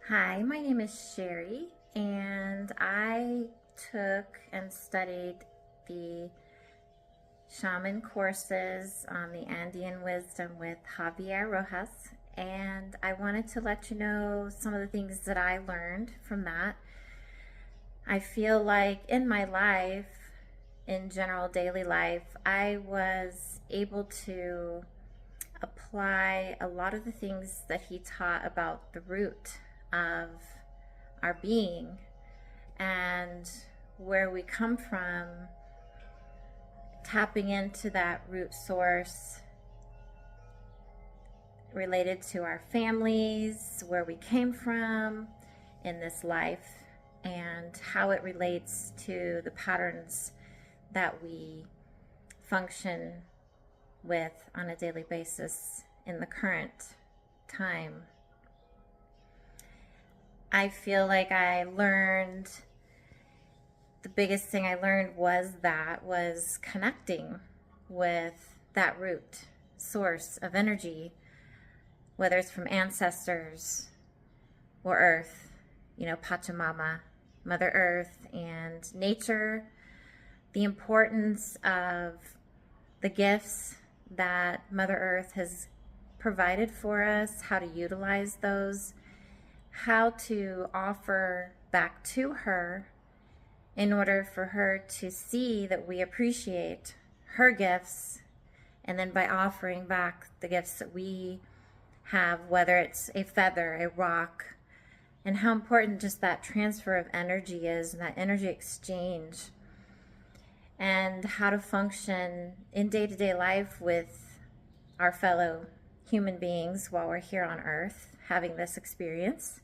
Hi, my name is Sheri, and I took and studied the shaman courses on the Andean wisdom with Javier Rojas, and I wanted to let you know some of the things that I learned from that. I feel like in my life, in general daily life, I was able to apply a lot of the things that he taught about the root of our being and where we come from, tapping into that root source related to our families, where we came from in this life, and how it relates to the patterns that we function with on a daily basis in the current time. I feel like the biggest thing I learned was connecting with that root source of energy, whether it's from ancestors or earth, Pachamama, Mother Earth, and nature, the importance of the gifts that Mother Earth has provided for us, how to utilize those, how to offer back to her in order for her to see that we appreciate her gifts, and then by offering back the gifts that we have, whether it's a feather, a rock, and how important just that transfer of energy is, and that energy exchange, and how to function in day-to-day life with our fellow human beings while we're here on earth having this experience,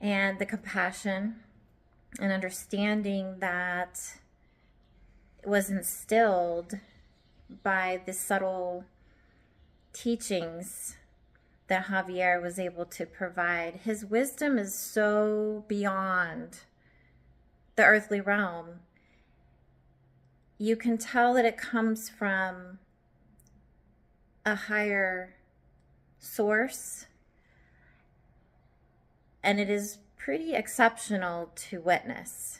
and the compassion and understanding that was instilled by the subtle teachings that Javier was able to provide. His wisdom is so beyond the earthly realm. You can tell that it comes from a higher source, and it is pretty exceptional to witness.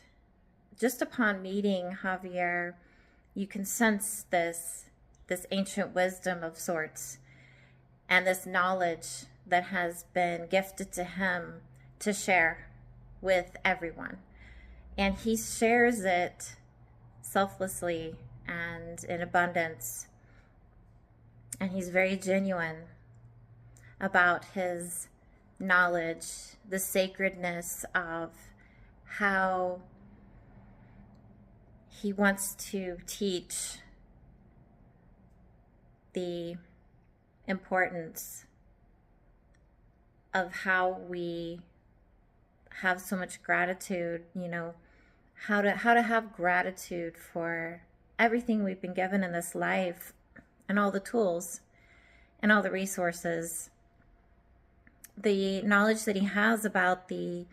Just upon meeting Javier, you can sense this ancient wisdom of sorts, and this knowledge that has been gifted to him to share with everyone. And he shares it selflessly and in abundance. And he's very genuine about his knowledge, the sacredness of how he wants to teach the importance of how we have so much gratitude, how to have gratitude for everything we've been given in this life, and all the tools and all the resources. The knowledge that he has about the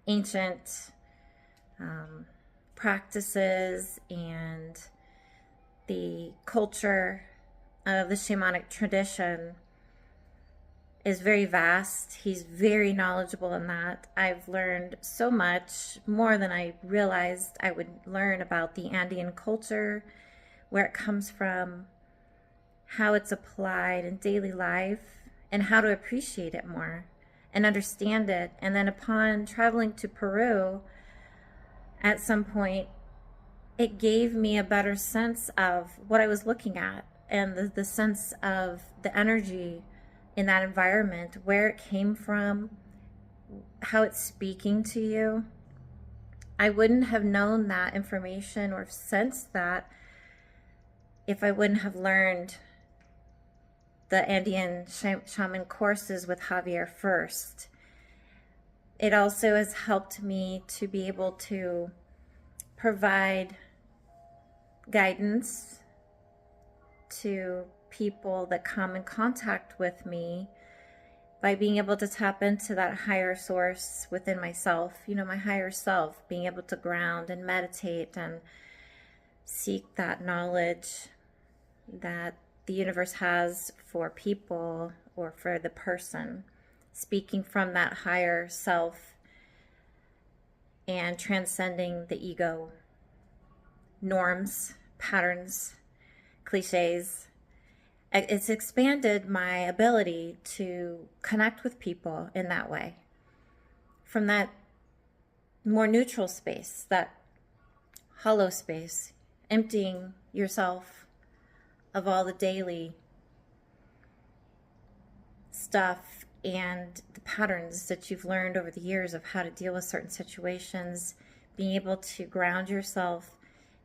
ancient practices and the culture of the shamanic tradition is very vast. He's very knowledgeable in that. I've learned so much, more than I realized I would learn, about the Andean culture, where it comes from, how it's applied in daily life, and how to appreciate it more and understand it. And then upon traveling to Peru, at some point, it gave me a better sense of what I was looking at, and the sense of the energy in that environment, where it came from, how it's speaking to you. I wouldn't have known that information or sensed that if I wouldn't have learned the Andean shaman courses with Javier first. It also has helped me to be able to provide guidance to people that come in contact with me by being able to tap into that higher source within myself, my higher self, being able to ground and meditate and seek that knowledge that the universe has for people or for the person. speaking from that higher self and transcending the ego norms, patterns, cliches. It's expanded my ability to connect with people in that way, from that more neutral space, that hollow space, emptying yourself of all the daily stuff and the patterns that you've learned over the years of how to deal with certain situations, being able to ground yourself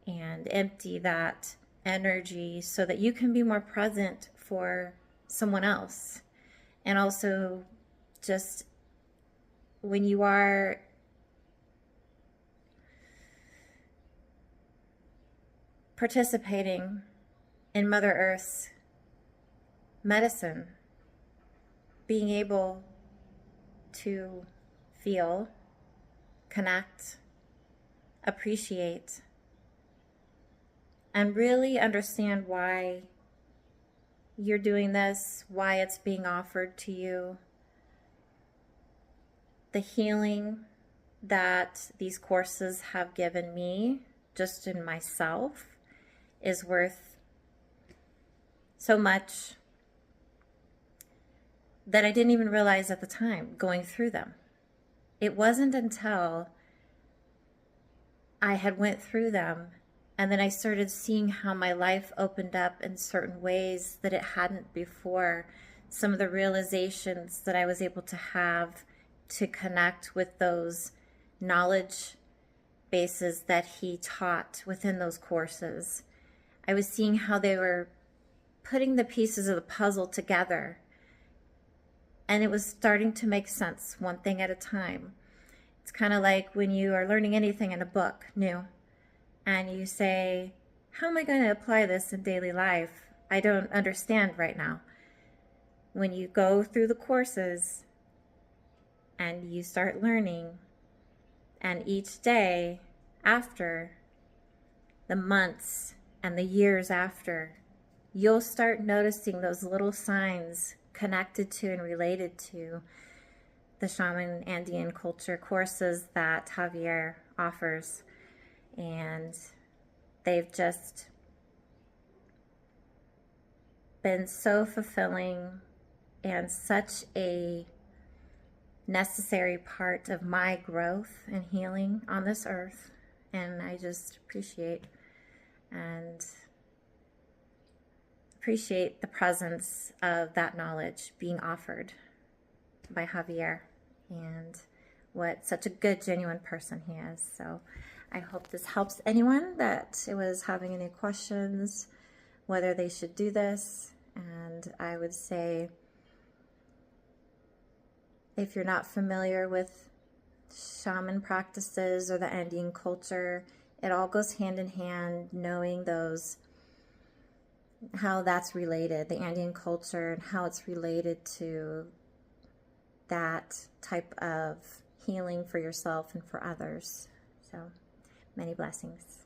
and empty that energy so that you can be more present for someone else. And also, just when you are participating in Mother Earth's medicine, being able to feel, connect, appreciate, and really understand why you're doing this, why it's being offered to you. The healing that these courses have given me, just in myself, is worth so much that I didn't even realize at the time going through them. It wasn't until I had went through them and then I started seeing how my life opened up in certain ways that it hadn't before. Some of the realizations that I was able to have to connect with those knowledge bases that he taught within those courses. I was seeing how they were putting the pieces of the puzzle together, and it was starting to make sense, one thing at a time. It's kind of like when you are learning anything in a book new, and you say, how am I going to apply this in daily life? I don't understand right now. When you go through the courses and you start learning, and each day after, the months and the years after, you'll start noticing those little signs connected to and related to the shaman Andean culture courses that Javier offers. And they've just been so fulfilling and such a necessary part of my growth and healing on this earth. And I just appreciate the presence of that knowledge being offered by Javier, and what such a good, genuine person he is. So I hope this helps anyone that was having any questions whether they should do this. And I would say, if you're not familiar with shaman practices or the Andean culture, it all goes hand in hand, knowing how that's related, the Andean culture, and how it's related to that type of healing for yourself and for others. So, many blessings.